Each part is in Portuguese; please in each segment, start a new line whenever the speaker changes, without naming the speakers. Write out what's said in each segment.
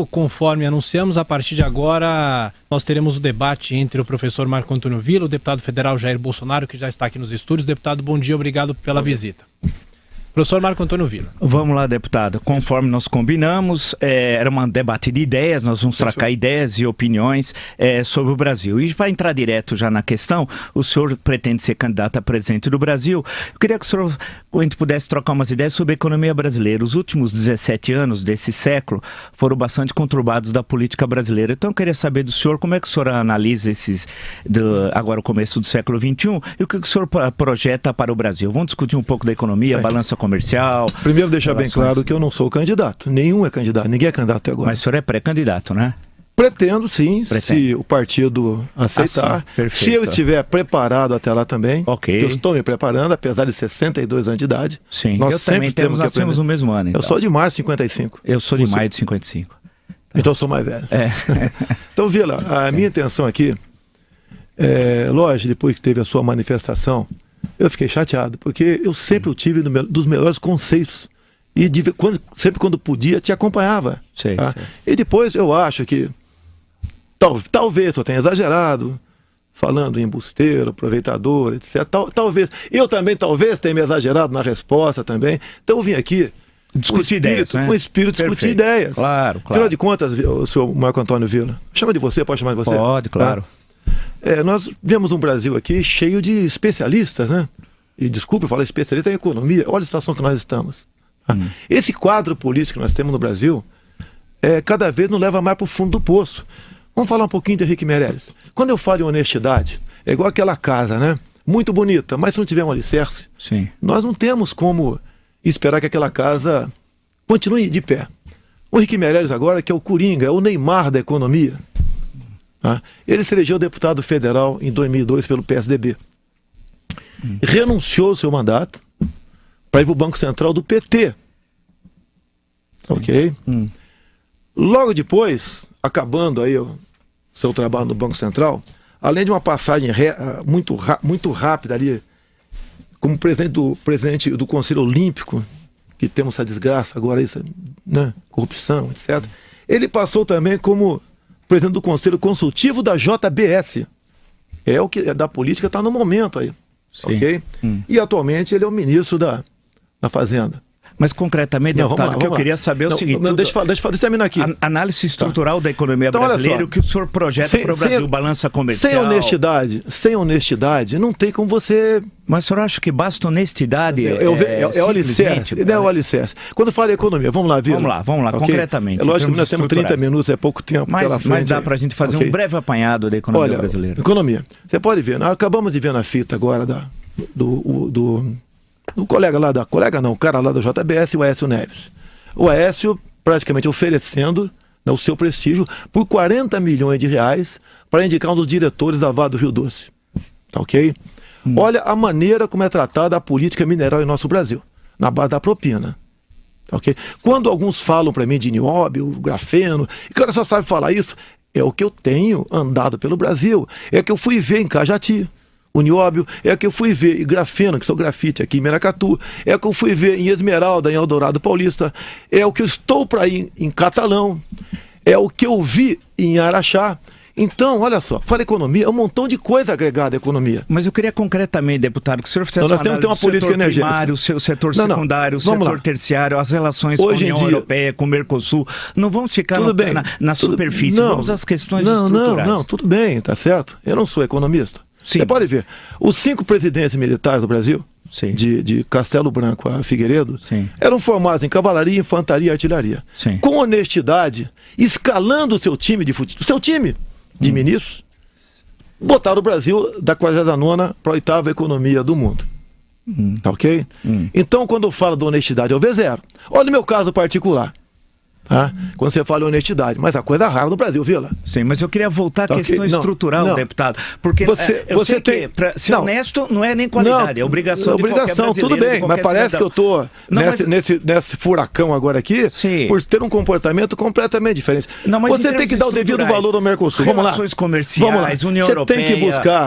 Conforme anunciamos, a partir de agora nós teremos o debate entre o professor Marco Antônio Villa, o deputado federal Jair Bolsonaro, que já está aqui nos estúdios. Deputado, bom dia, obrigado pela visita. Professor Marco Antônio Villa.
Vamos lá, deputado. Conforme nós combinamos, era um debate de ideias, nós vamos trocar ideias e opiniões sobre o Brasil. E para entrar direto já na questão, o senhor pretende ser candidato a presidente do Brasil. Eu queria que o senhor, a gente pudesse trocar umas ideias sobre a economia brasileira. Os últimos 17 anos desse século foram bastante conturbados da política brasileira. Então eu queria saber do senhor como é que o senhor analisa agora o começo do século XXI e o que o senhor projeta para o Brasil. Vamos discutir um pouco da economia, balança comercial.
Primeiro deixar bem claro que eu não sou candidato. Nenhum é candidato. Ninguém é candidato até agora.
Mas o senhor é pré-candidato, né?
Pretendo, sim, se o partido aceitar. Se eu estiver preparado até lá também.
Ok.
Eu estou me preparando, apesar de 62 anos de idade.
Sim.
Nós sempre temos que aprender.
No mesmo ano, então.
Eu sou de março de 55.
Eu sou de maio de 55.
Então eu sou mais velho. Então, Villa, a minha intenção aqui, lógico, depois que teve a sua manifestação, eu fiquei chateado, porque eu sempre tive dos melhores conceitos. E sempre quando podia, te acompanhava.
Sei.
E depois eu acho que talvez eu tenha exagerado, falando em embusteiro, aproveitador, etc. Talvez. Eu também talvez tenha me exagerado na resposta também. Então eu vim aqui
discutir ideias, né?
Com o espírito de discutir ideias.
Claro.
Afinal de contas, o senhor Marco Antônio Villa, chama de você, pode chamar de você?
Pode, claro.
Nós vemos um Brasil aqui cheio de especialistas, né? E desculpe falar especialista em economia, olha a situação que nós estamos. Esse quadro político que nós temos no Brasil, cada vez nos leva mais para o fundo do poço. Vamos falar um pouquinho de Henrique Meirelles. Quando eu falo em honestidade, é igual aquela casa, né? Muito bonita, mas se não tiver um alicerce,
sim,
nós não temos como esperar que aquela casa continue de pé. O Henrique Meirelles agora, que é o Coringa, é o Neymar da economia. Ele se elegeu deputado federal em 2002 pelo PSDB. Renunciou ao seu mandato para ir para o Banco Central do PT. Ok? Logo depois, acabando aí o seu trabalho no Banco Central, além de uma passagem muito rápida ali, como presidente do Conselho Olímpico, que temos essa desgraça agora, isso, né? Corrupção, etc. Ele passou também como presidente do Conselho Consultivo da JBS. É o que da política está no momento aí.
Sim.
Ok? E atualmente ele é o ministro da Fazenda.
Mas concretamente, deputado, o que eu queria saber é o seguinte...
Deixa eu terminar aqui.
Análise estrutural da economia brasileira, o que o senhor projeta para o Brasil, balança comercial...
Sem honestidade, não tem como você...
Mas o senhor acha que basta honestidade?
É o alicerce. Não é o alicerce. Quando fala em economia, vamos lá, Villa.
Vamos lá, okay? Concretamente.
É lógico que nós temos 30 minutos, é pouco tempo pela frente.
Mas dá para a gente fazer um breve apanhado da economia brasileira.
Economia. Você pode ver, nós acabamos de ver na fita agora do colega lá o cara lá da JBS, o Aécio Neves. O Aécio praticamente oferecendo o seu prestígio por 40 milhões de reais para indicar um dos diretores da Vale do Rio Doce. Tá ok? Olha a maneira como é tratada a política mineral em nosso Brasil, na base da propina. Tá ok? Quando alguns falam para mim de nióbio, grafeno, e o cara só sabe falar isso, é o que eu tenho andado pelo Brasil, é o que eu fui ver em Cajati. O nióbio, é o que eu fui ver em grafeno, que são grafite aqui em Meracatu, é o que eu fui ver em Esmeralda, em Eldorado Paulista, é o que eu estou para ir em Catalão, é o que eu vi em Araxá. Então, olha só, fala economia, é um montão de coisa agregada à economia.
Mas eu queria concretamente, deputado, que o senhor fizesse
nós temos que ter uma política energética.
Primário, o setor secundário, o setor terciário, as relações com a União Europeia, com o Mercosul. Não vamos ficar na superfície, vamos às questões estruturais.
Não, tudo bem, tá certo. Eu não sou economista.
Sim.
Você pode ver, os 5 presidentes militares do Brasil, de Castelo Branco a Figueiredo, eram formados em cavalaria, infantaria e artilharia.
Sim.
Com honestidade, escalando o seu time de futebol, seu time de ministros, botaram o Brasil da 49ª para a 8ª economia do mundo. Tá ok? Então, quando eu falo de honestidade, eu vejo zero. Olha o meu caso particular. Quando você fala em honestidade, mas a coisa rara no Brasil, Villa.
Sim, mas eu queria voltar à questão estrutural, deputado, porque
você tem
que ser honesto não é nem qualidade, é obrigação de qualquer brasileiro,
tudo bem, mas parece que eu estou nesse furacão agora aqui, por ter um comportamento completamente diferente. Você tem que dar o devido valor ao Mercosul. Vamos lá.
Relações comerciais, União Europeia,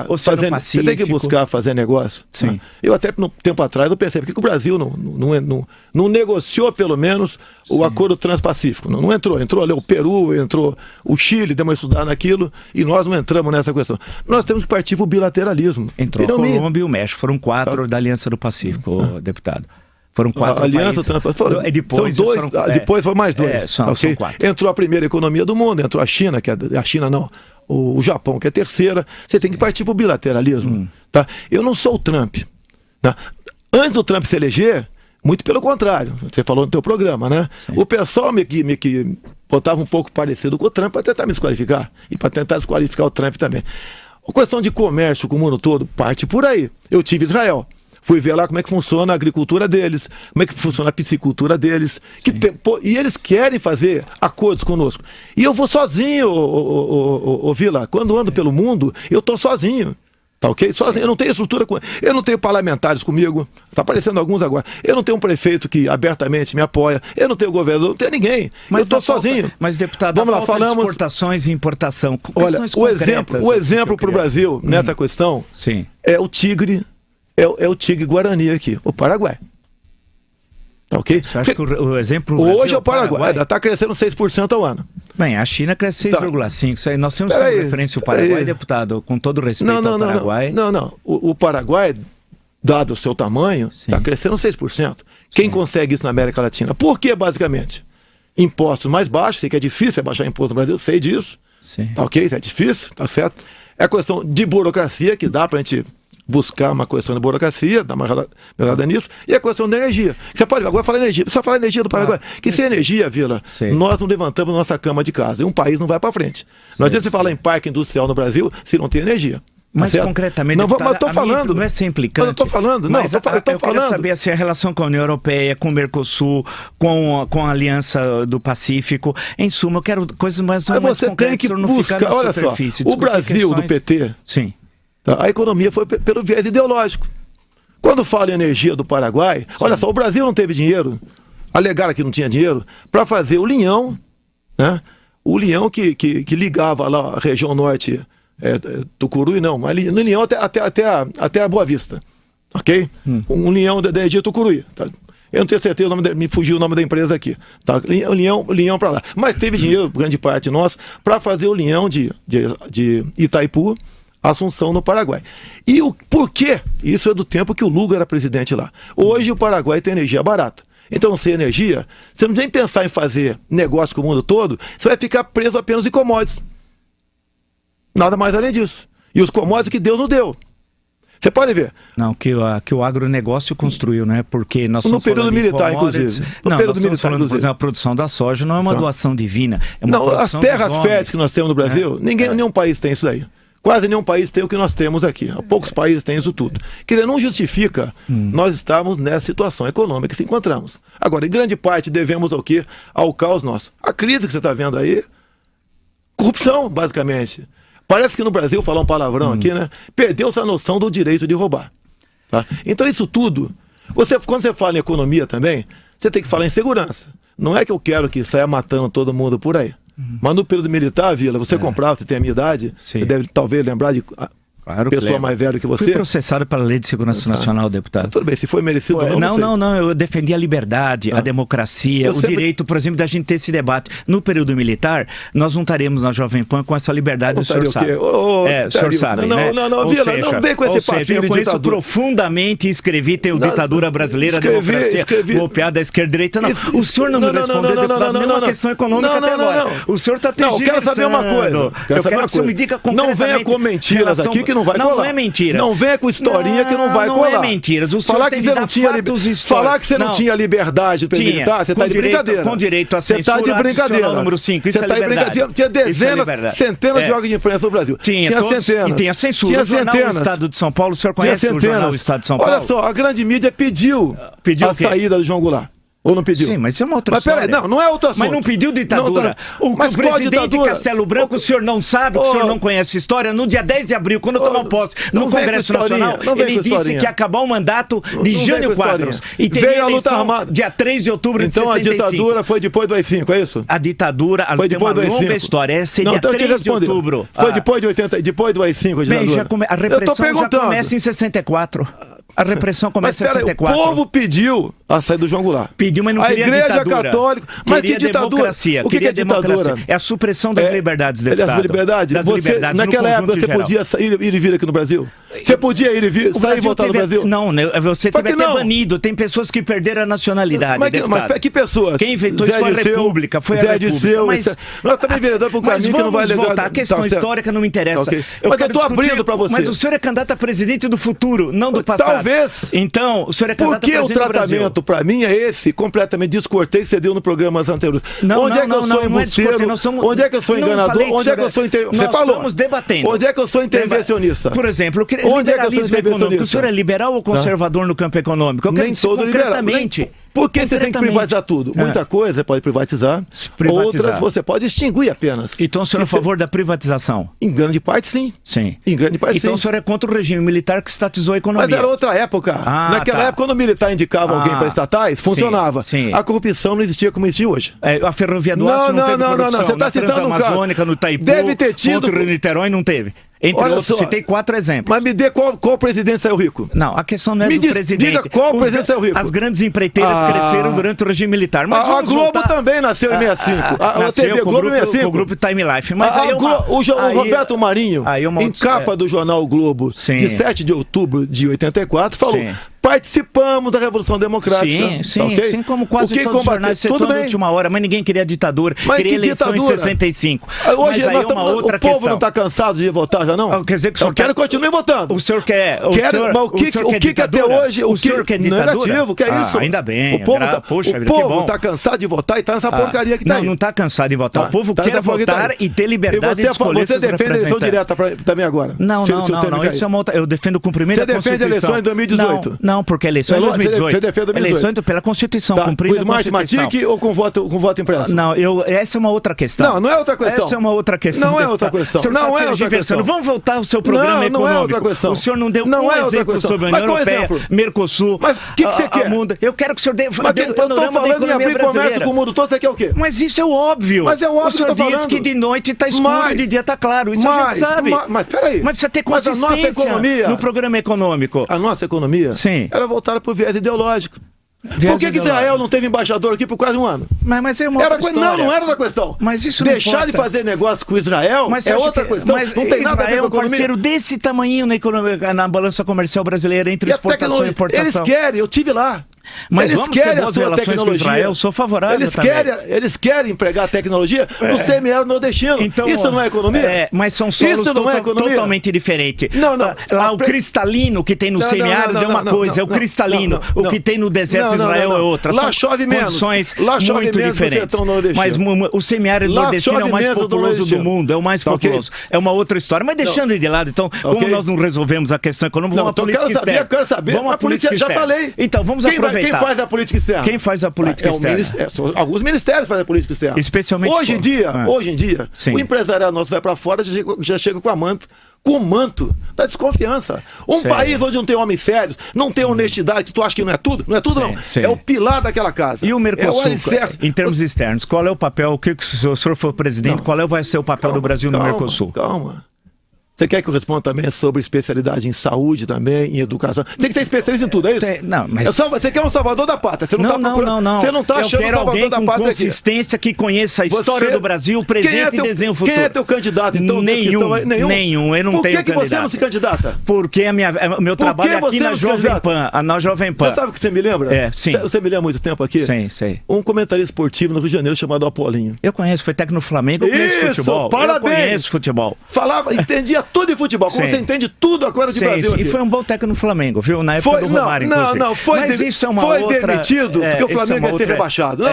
você tem que buscar fazer negócio.
Sim.
Eu até um tempo atrás eu pensei, por que o Brasil não negociou pelo menos o acordo transpacífico? Pacífico. Não entrou. Entrou ali o Peru, entrou o Chile, deu uma estudada naquilo, e nós não entramos nessa questão. Nós temos que partir para o bilateralismo.
Entrou a Colômbia e o México. Foram 4 da Aliança do Pacífico, deputado. Foram 4
Aliança, depois foi mais 2.
São 4.
Entrou a primeira economia do mundo, entrou a China, o Japão, que é a terceira. Você tem que partir para o bilateralismo. Tá? Eu não sou o Trump. Tá? Antes do Trump se eleger, muito pelo contrário, você falou no teu programa, né? Sim. O pessoal me botava um pouco parecido com o Trump para tentar me desqualificar e para tentar desqualificar o Trump também. A questão de comércio com o mundo todo parte por aí. Eu tive Israel. Fui ver lá como é que funciona a agricultura deles, como é que funciona a piscicultura deles. E eles querem fazer acordos conosco. E eu vou sozinho, Vila. Quando ando pelo mundo, eu tô sozinho. Tá ok? Sozinho. Eu não tenho estrutura, eu não tenho parlamentares comigo. Tá aparecendo alguns agora. Eu não tenho um prefeito que abertamente me apoia. Eu não tenho governador, não tenho ninguém. Mas eu tô sozinho.
Mas, deputado,
vamos lá, falamos
de exportações e importação.
Olha, o exemplo para o Brasil nessa questão é o tigre. É o tigre guarani aqui, o Paraguai. Tá ok?
Você acha que o exemplo
hoje é o Paraguai, está crescendo 6% ao ano.
Bem, a China cresce 6,5%. Nós temos como referência o Paraguai, deputado, com todo respeito ao Paraguai.
Não. O Paraguai, dado o seu tamanho, está crescendo 6%. Quem consegue isso na América Latina? Por quê, basicamente? Impostos mais baixos, sei que é difícil baixar imposto no Brasil, sei disso. Tá ok? É difícil, tá certo? É questão de burocracia, que dá para a gente buscar uma questão de burocracia, dar uma melhorada nisso, e a questão da energia. Você pode agora falar energia, precisa falar energia do Paraguai. Que sem energia, Vila, nós não levantamos nossa cama de casa, e um país não vai para frente. Não adianta você falar em parque industrial no Brasil se não tem energia.
Mas concretamente,
não, mas eu tô falando.
Não é ser implicante.
Mas eu tô falando, não, eu tô falando.
Quero saber assim, a relação com a União Europeia, com o Mercosul, com a Aliança do Pacífico. Em suma, eu quero coisas mais concretas.
Você tem que buscar, olha só, o Brasil do PT, a economia foi pelo viés ideológico. Quando fala em energia do Paraguai, olha só, o Brasil não teve dinheiro, alegaram que não tinha dinheiro, para fazer o linhão, né? O linhão que ligava lá a região norte, Tucuruí não, mas no linhão até a Boa Vista, ok? Um linhão da energia Tucuruí, tá? Eu não tenho certeza, me fugiu o nome da empresa aqui. Tá? Linhão para lá. Mas teve dinheiro, grande parte nosso, para fazer o linhão de Itaipu, Assunção, no Paraguai. E o porquê? Isso é do tempo que o Lula era presidente lá. Hoje o Paraguai tem energia barata. Então, sem energia, você não tem que pensar em fazer negócio com o mundo todo, você vai ficar preso apenas em commodities. Nada mais além disso. E os commodities que Deus nos deu. Você pode ver.
Não, que o agronegócio construiu, né? Porque nós
no período militar, inclusive.
No período militar, inclusive. Por exemplo, a produção da soja não é uma doação divina. É uma
as terras férteis que nós temos no Brasil, nenhum país tem isso aí. Quase nenhum país tem o que nós temos aqui. Poucos países têm isso tudo. Quer dizer, não justifica nós estarmos nessa situação econômica que se encontramos. Agora, em grande parte, devemos ao quê? Ao caos nosso. A crise que você está vendo aí, corrupção, basicamente. Parece que no Brasil, falar um palavrão aqui, né? Perdeu-se a noção do direito de roubar. Tá? Então, isso tudo, quando você fala em economia também, você tem que falar em segurança. Não é que eu quero que saia matando todo mundo por aí. Mas no período militar, Vila, você comprava, você tem a minha idade, você deve talvez lembrar de pessoa mais velha que você.
Fui processado pela Lei de Segurança Nacional, deputado.
Tudo bem, se foi merecido ou não.
Não, eu defendi a liberdade, a democracia, o direito, por exemplo, da gente ter esse debate. No período militar, nós não estaremos na Jovem Pan com essa liberdade, o senhor sabe.
O senhor sabe, né? Não, Vila, seja, não vem com esse papinho de
ditadura. Profundamente, escrevi, tem o Ditadura Brasileira, democracia, golpeada da esquerda-direita. O senhor não me respondeu, deputado, nenhuma questão econômica até agora. O senhor está tergiversando.
Não, eu quero saber uma coisa.
Eu quero que o senhor me diga concretamente.
Não venha com mentiras aqui que não vai colar.
Não é mentira.
Não venha com historinha que não vai colar.
Não é mentiras.
Falar que você não tinha liberdade para militar, você está de brincadeira.
Com direito a censura,
você está de brincadeira.
Número 5, isso é liberdade.
Tinha dezenas, centenas de órgãos de imprensa no Brasil.
Tinha centenas. E tem a censura.
Tinha
o jornal
centenas.
O Estado de São Paulo, o senhor conhece o jornal O Estado de São Paulo?
Olha só, a grande mídia pediu a saída do João Goulart. Ou não pediu?
Sim, mas isso é uma outra história.
Peraí, não é outra assunto.
Mas não pediu ditadura. O presidente Castelo Branco, o senhor não sabe, o senhor não conhece a história. No dia 10 de abril, quando tomou posse no Congresso Nacional, ele disse que ia acabar o mandato de Jânio Quadros. E teria a luta armada dia 3 de outubro de 65.
Então a ditadura foi depois do AI-5, é isso?
A ditadura
foi depois do AI-5.
Longa história. Essa seria 3 de outubro.
Foi depois do AI-5 a ditadura.
A repressão já começa em 64. A repressão começa em 64.
O povo pediu a saída do João Goulart.
pediu, mas não
a
queria
Igreja
ditadura.
Católica... Mas
queria
que ditadura?
democracia.
O que é ditadura?
Democracia. É a supressão das liberdades, deputado.
Das liberdades?
Das
Você,
liberdades
naquela época você
geral.
podia ir e vir aqui no Brasil? Você podia ir e vir, sair e voltar no Brasil?
Não, você teve até
não.
banido. Tem pessoas que perderam a nacionalidade,
Mas que pessoas?
Quem inventou isso foi a República. Foi a
Zé
República.
Dirceu,
Mas
nós também vereador para um caminho que não vai levar...
voltar. A questão histórica não me interessa.
Okay. Mas eu estou abrindo para você.
Mas o senhor é candidato a presidente do futuro, não do passado.
Talvez.
Então, o senhor é candidato a presidente do Brasil.
Porque o tratamento, para mim, é esse, completamente descortês, você deu no programas anteriores. Onde é que eu sou embusteiro? Onde é que eu sou enganador? Onde é que eu sou... Você falou.
Estamos debatendo.
Onde é que eu sou intervencionista?
Por exemplo,
onde é que eu sou intervencionista?
O senhor é liberal ou conservador no campo econômico? Eu quero
nem todo liberal. Porque você tem que privatizar tudo. Muita coisa você pode privatizar, outras você pode extinguir apenas.
Então o senhor é a favor da privatização?
Em grande parte, sim.
Sim.
Em grande parte,
então
sim.
o senhor é contra o regime militar que estatizou a economia?
Mas era outra época. Naquela época, quando o militar indicava alguém para estatais, funcionava.
Sim.
A corrupção não existia como existe hoje.
A ferrovia do Aço não teve corrupção.
Você está citando um caso.
Transamazônica, no Itaipu,
deve ter tido.
Contra o Niterói não teve. Entre
Olha
outros,
só,
citei 4 exemplos.
Mas me dê qual presidente saiu rico?
Não, a questão não é do presidente.
Diga qual presidente saiu rico.
As grandes empreiteiras cresceram durante o regime militar. Mas
a Globo também nasceu em 65. A TV Globo em 65.
O grupo Time Life. Mas
o Roberto Marinho, em capa do jornal O Globo, de 7 de outubro de 84, falou... Participamos da Revolução Democrática.
Sim, como quase todos os jornais setor na última hora, mas ninguém queria ditadura, queria eleição em 65.
Hoje
mas aí é uma outra
o povo não está cansado de votar já não?
Quer dizer que o senhor
quero que continue votando.
O senhor quer...
O que até hoje...
O senhor quer ditadura?
Negativo, que é isso?
Ainda bem.
O povo está cansado de votar e está nessa porcaria que está aí.
Não está cansado de votar. O povo quer votar e ter liberdade de escolher seus representantes.
Você defende a eleição direta também agora?
Não. Isso é uma outra... Eu defendo o cumprimento da Constituição.
Você defende a eleição em 2018?
Não, porque a eleição em 2018.
Você defende 2018.
Eleições pela Constituição, cumprindo a Constituição.
Matic ou com voto impresso?
Não, essa é uma outra questão.
Não é outra questão.
Essa é uma outra questão.
Não é outra questão.
Não é outra questão. Vamos voltar ao seu programa econômico.
Não é outra questão.
O senhor não deu um exemplo sobre a União Europeia, Mercosul.
Mas o que você quer?
Eu quero que o senhor dê um
panorama da economia brasileira. Eu tô falando em abrir comércio com o mundo todo, você quer o quê?
Mas isso é o óbvio.
Mas é o óbvio
que eu tô falando. O senhor diz que de noite está escuro e de dia está claro. Isso a gente sabe.
Mas peraí.
Mas precisa ter consistência no programa econômico.
A nossa economia era voltada para o viés ideológico. Por que Israel não teve embaixador aqui por quase um ano?
Mas é uma outra história.
Não era outra questão.
Mas isso
Deixar de fazer negócio com Israel é outra questão.
Mas
não tem nada a ver com a economia.
É um parceiro desse tamanho na balança comercial brasileira entre exportação e importação.
Eles querem, eu tive lá.
Mas eles querem boas relações com Israel, sou favorável
eles querem empregar a tecnologia no semiárido nordestino.
Então,
isso não é economia?
Mas são solos totalmente diferentes. Lá o cristalino que tem no semiárido é uma coisa, é o cristalino. O que tem no deserto de Israel é outra.
Lá chove menos.
Lá chove muito diferentes. Mas o semiárido nordestino é o mais populoso do mundo, é o mais populoso. É uma outra história. Mas deixando de lado, então, como nós não resolvemos a questão econômica, vamos à política externa.
Eu quero saber.
Vamos à política externa.
Já falei.
Então, vamos aproveitar.
Quem faz a política externa?
Quem faz a política externa?
Alguns ministérios fazem a política externa.
Especialmente
hoje em dia, o empresariado nosso vai para fora já chega com o manto da desconfiança. País onde não tem homens sérios, não tem honestidade, que tu acha que não é tudo? Não é tudo, não. É o pilar daquela casa.
E o Mercosul, em termos externos, qual é o papel, se o senhor for presidente, qual vai ser o papel do Brasil no Mercosul?
Calma. Você quer que eu responda também sobre especialidade em saúde também, em educação? Tem que ter especialista em tudo, é isso?
Não, mas...
Você quer um salvador da pátria. Você não, Você não está achando
um salvador da pátria aqui. Eu quero alguém com consistência que conheça a história do Brasil, o presente e desenho futuro.
Quem é teu candidato, então?
Nenhum, eu não tenho candidato.
Por que você não se candidata?
Porque meu trabalho é aqui na Jovem Pan.
Você sabe o que você me lembra?
Sim.
Você me lembra há muito tempo aqui?
Sim, sei.
Um comentarista esportivo no Rio de Janeiro chamado Apolinho.
Eu conheço, foi técnico no Flamengo, eu conheço futebol.
Parabéns!
Eu conheço futebol.
Entendia tudo de futebol, como você entende tudo agora de Brasil aqui.
E foi um bom técnico no Flamengo, viu? Na época do Romário, inclusive.
Foi demitido porque o Flamengo ia ser rebaixado.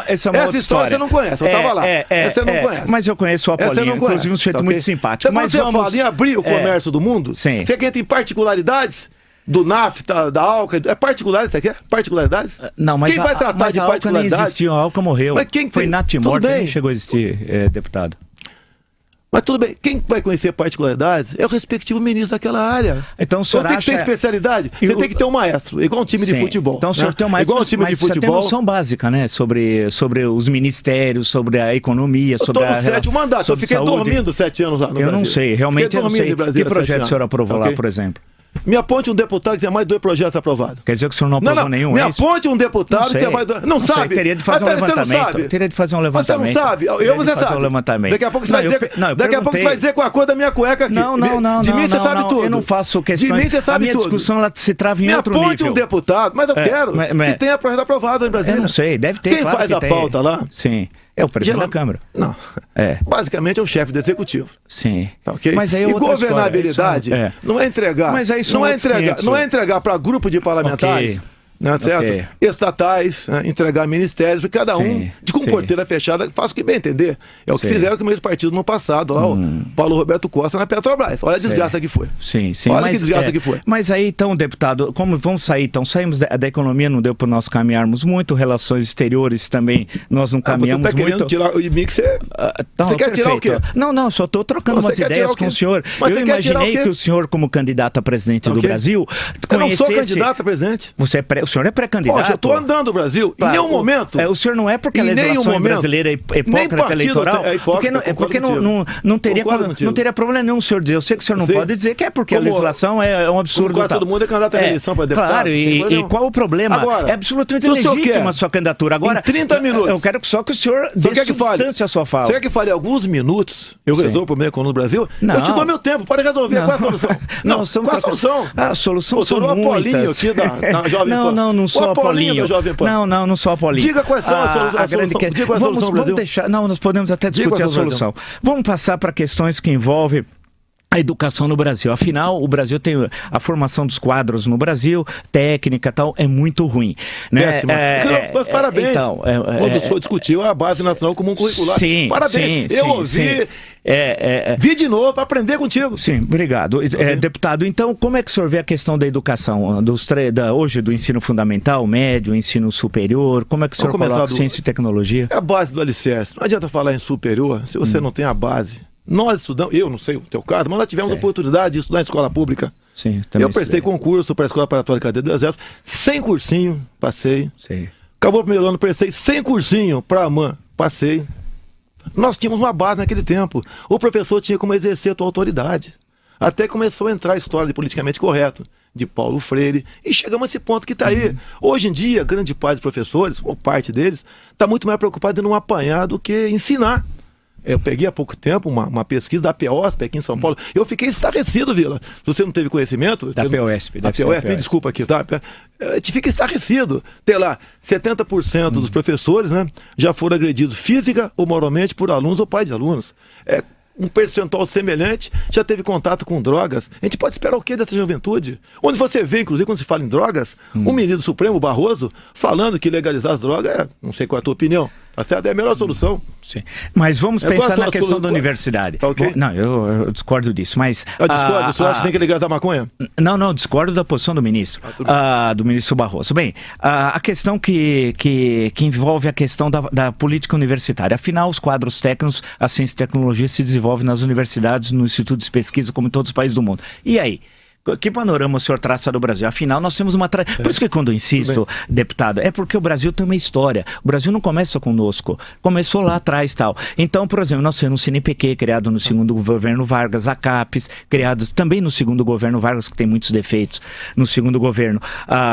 Essa história você não conhece, eu estava lá. Essa você não conhece.
Mas eu conheço o Apolinho, inclusive um sujeito muito simpático.
Mas você fala em abrir o comércio do mundo, você entra em particularidades do NAFTA, da Alca, é particularidade, você quer? Particularidades?
Não, mas
quem vai tratar de particularidades?
A Alca nem existiu, a Alca morreu.
Mas quem
foi natimorto, nem chegou a existir, deputado.
Mas tudo bem, quem vai conhecer particularidades é o respectivo ministro daquela área.
Então o senhor
tem que ter especialidade, você tem que ter um maestro, igual um time de futebol.
Então o senhor tem um maestro, igual um time de futebol. Você tem noção básica, né, sobre os ministérios, sobre a economia, sobre a... Eu estou no 7º mandato,
eu fiquei dormindo 7 anos lá no Brasil.
Eu não sei, realmente eu não sei. Que projeto o senhor aprovou lá, por exemplo?
Me aponte um deputado que tenha mais de 2 projetos aprovados.
Quer dizer que o senhor não aprovou nenhum?
Me aponte um deputado que tenha mais de 2. Não sabe?
Teria de fazer um levantamento. Teria de fazer um levantamento.
Você não sabe? Você sabe. Daqui a pouco você vai dizer. Daqui a pouco você vai dizer com a cor da minha cueca aqui.
Não.
De mim você sabe tudo.
Eu não faço questão.
De mim você sabe tudo.
A minha discussão ela se trava em outro nível.
Me aponte um deputado, mas eu quero que tenha projeto aprovado em Brasília.
Eu não sei, deve ter.
Quem faz a pauta lá?
Sim. É o presidente da Câmara.
Não. Basicamente é o chefe do executivo.
Sim.
Tá, okay?
Mas aí
e governabilidade não é entregar.
Mas aí
não é entregar para grupo de parlamentares. Né, certo? Estatais, né, entregar ministérios, para cada um com porteira fechada, faça o que bem entender. É o que fizeram com meus partidos no passado, lá o Paulo Roberto Costa na Petrobras. Olha a desgraça que foi.
Sim.
Olha que desgraça que foi.
Mas aí então, deputado, como vamos sair? Então, saímos da economia, não deu para nós caminharmos muito, relações exteriores também, nós não caminhamos muito. Você está querendo tirar
o mix, você quer tirar o quê?
Não, só estou trocando umas ideias com o senhor.
Mas
eu imaginei que o senhor, como candidato a presidente do Brasil,
eu não sou candidato a presidente.
O senhor é pré-candidato.
Eu estou andando no Brasil, em nenhum momento.
O senhor não é porque a legislação brasileira é hipócrita eleitoral? Porque não teria problema nenhum o senhor dizer. Eu sei que o senhor não pode dizer que é porque a legislação é um absurdo.
Quase todo mundo é candidato à reeleição para deputado.
Claro, e qual o problema? Agora, é absolutamente legítima a sua candidatura. Agora,
em 30 minutos.
Eu quero só que o senhor dê substância à sua fala.
Você quer que fale alguns minutos? Eu resolvo o problema econômico do Brasil? Eu te dou meu tempo, pode resolver. Qual é a solução? Qual é a solução?
A solução são muitas.
Aqui da Jovem Pan.
Não sou Apolinho. Não sou Apolinho.
Diga quais são a solução. Diga qual é a solução, Brasil.
Nós podemos até discutir a solução. Vamos passar para questões que envolvem a educação no Brasil. Afinal, o Brasil tem a formação dos quadros no Brasil, técnica e tal, é muito ruim. Né?
Mas parabéns.
Então,
quando o senhor discutiu a Base Nacional Comum Curricular.
Sim,
parabéns. Eu ouvi. Vi de novo para aprender contigo.
Sim, obrigado. Deputado, então, como é que o senhor vê a questão da educação? Hoje, do ensino fundamental, médio, ensino superior, como é que o senhor coloca ciência e tecnologia?
É a base do alicerce. Não adianta falar em superior se você não tem a base. Nós estudamos, eu não sei o teu caso, mas nós tivemos a oportunidade de estudar em escola pública.
Sim,
eu prestei concurso para a Escola Preparatória de Cadeia do Exército, sem cursinho, passei.
Sim.
Acabou o primeiro ano, prestei sem cursinho para a AMAN, passei. Nós tínhamos uma base naquele tempo. O professor tinha como exercer a tua autoridade. Até começou a entrar a história de politicamente correto, de Paulo Freire, e chegamos a esse ponto que está aí. Hoje em dia, grande parte dos professores, ou parte deles, está muito mais preocupado em não apanhar do que ensinar. Eu peguei há pouco tempo uma pesquisa da PEOSP aqui em São Paulo. Eu fiquei estarrecido, Vila. Se você não teve conhecimento...
Da PEOSP.
Da PEOSP, me desculpa aqui, tá? A gente fica estarrecido. Tem lá, 70% dos professores, né, já foram agredidos física ou moralmente por alunos ou pais de alunos. Um percentual semelhante já teve contato com drogas. A gente pode esperar o quê dessa juventude? Onde você vê, inclusive, quando se fala em drogas, o ministro Supremo, Barroso, falando que legalizar as drogas, não sei qual é a tua opinião, até é a melhor solução.
Sim. Mas vamos pensar na questão da universidade.
Okay.
Não, eu discordo disso, mas...
discordo? O senhor acha que tem que legalizar a maconha?
Não, discordo da posição do ministro, do ministro Barroso. Bem, a questão que envolve a questão da política universitária. Afinal, os quadros técnicos, a ciência e tecnologia se desenvolve nas universidades, no Instituto de Pesquisa, como em todos os países do mundo. E aí? Que panorama o senhor traça do Brasil? Afinal, nós temos uma... Por isso que quando eu insisto, deputado, é porque o Brasil tem uma história. O Brasil não começa conosco. Começou lá atrás e tal. Então, por exemplo, nós temos o CNPq, criado no segundo governo Vargas, a CAPES, criados também no segundo governo Vargas, que tem muitos defeitos, no segundo governo,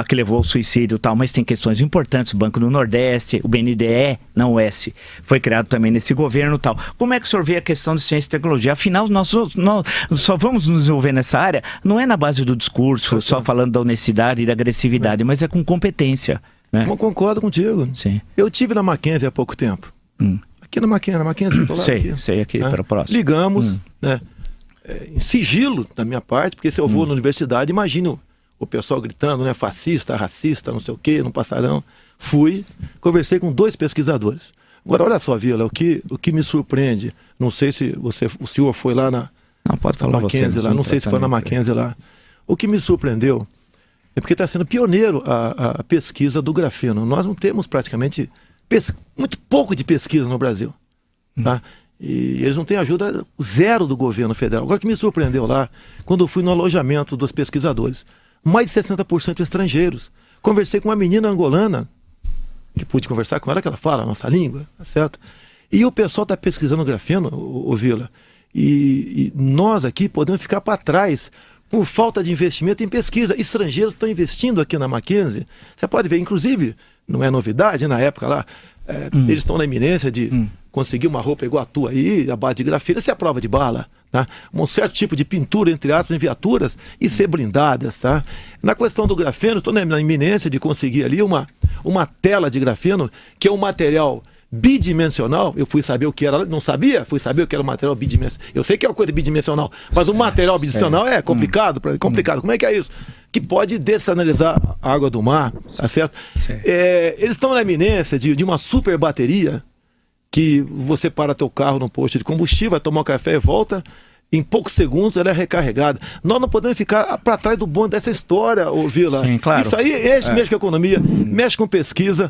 que levou ao suicídio e tal, mas tem questões importantes. O Banco do Nordeste, o BNDE, não o S, foi criado também nesse governo e tal. Como é que o senhor vê a questão de ciência e tecnologia? Afinal, nós só vamos nos desenvolver nessa área, não é na base do discurso, só falando da honestidade e da agressividade, mas é com competência. Né?
Eu concordo contigo.
Sim.
Eu tive na Mackenzie há pouco tempo. Aqui na Mackenzie, eu tô lá.
Sei aqui, para o próximo.
Ligamos, né, em sigilo da minha parte, porque se eu vou na universidade, imagino o pessoal gritando, né, fascista, racista, não sei o quê, não passarão. Fui, conversei com 2 pesquisadores. Agora, olha só, Vila, o que me surpreende, não sei se o senhor foi lá na...
Não, pode falar
Mackenzie lá, não sei se foi na Mackenzie lá. O que me surpreendeu é porque está sendo pioneiro a pesquisa do grafeno. Nós não temos praticamente muito pouco de pesquisa no Brasil. Tá? E eles não têm ajuda zero do governo federal. Agora, o que me surpreendeu lá, quando eu fui no alojamento dos pesquisadores, mais de 60% estrangeiros. Conversei com uma menina angolana, que pude conversar com ela, que ela fala a nossa língua, tá certo? E o pessoal está pesquisando grafeno, o Vila. E nós aqui podemos ficar para trás, por falta de investimento em pesquisa. Estrangeiros estão investindo aqui na Mackenzie. Você pode ver, inclusive, não é novidade, na época lá, eles estão na iminência de conseguir uma roupa igual a tua aí, a base de grafite, isso é a prova de bala, tá? Um certo tipo de pintura, entre aspas, em viaturas e ser blindadas, tá? Na questão do grafeno, estou na iminência de conseguir ali uma tela de grafeno, que é um material bidimensional. Eu fui saber o que era, não sabia? Fui saber o que era o material bidimensional. Eu sei que é uma coisa bidimensional, mas o material bidimensional é complicado, complicado. Como é que é isso? Que pode dessalinizar a água do mar, tá certo? Eles estão na iminência de uma super bateria que você para teu carro no posto de combustível, vai tomar um café e volta, em poucos segundos ela é recarregada. Nós não podemos ficar para trás do bonde dessa história, ô Vila.
Sim, claro.
Isso aí mexe com a economia, mexe com pesquisa.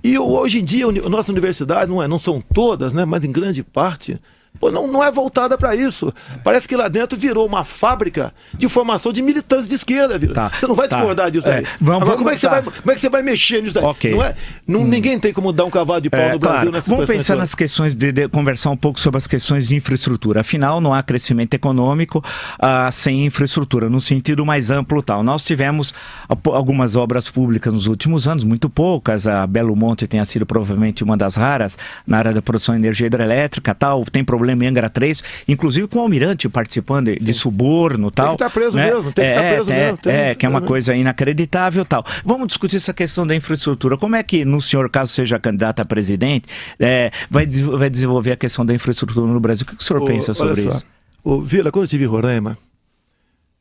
E hoje em dia, a nossa universidade, não são todas, né, mas em grande parte, não é voltada para isso. Parece que lá dentro virou uma fábrica de formação de militantes de esquerda, Vila. Você não vai discordar disso aí. Agora, como é que você vai mexer nisso aí?
Okay.
Ninguém tem como dar um cavalo de pau no Brasil nessa
Vamos pensar nas questões de conversar um pouco sobre as questões de infraestrutura. Afinal, não há crescimento econômico sem infraestrutura, no sentido mais amplo tal. Nós tivemos algumas obras públicas nos últimos anos, muito poucas. A Belo Monte tenha sido provavelmente uma das raras na área da produção de energia hidrelétrica tal. Tem problema em Angra 3, inclusive com o Almirante participando de suborno tal.
Tem que estar preso mesmo, tem que estar preso mesmo.
Que é uma coisa inacreditável tal. Vamos discutir essa questão da infraestrutura. Como é que, no senhor, caso seja candidato a presidente, vai desenvolver a questão da infraestrutura no Brasil? O que o senhor pensa sobre isso?
Vila, quando eu estive em Roraima,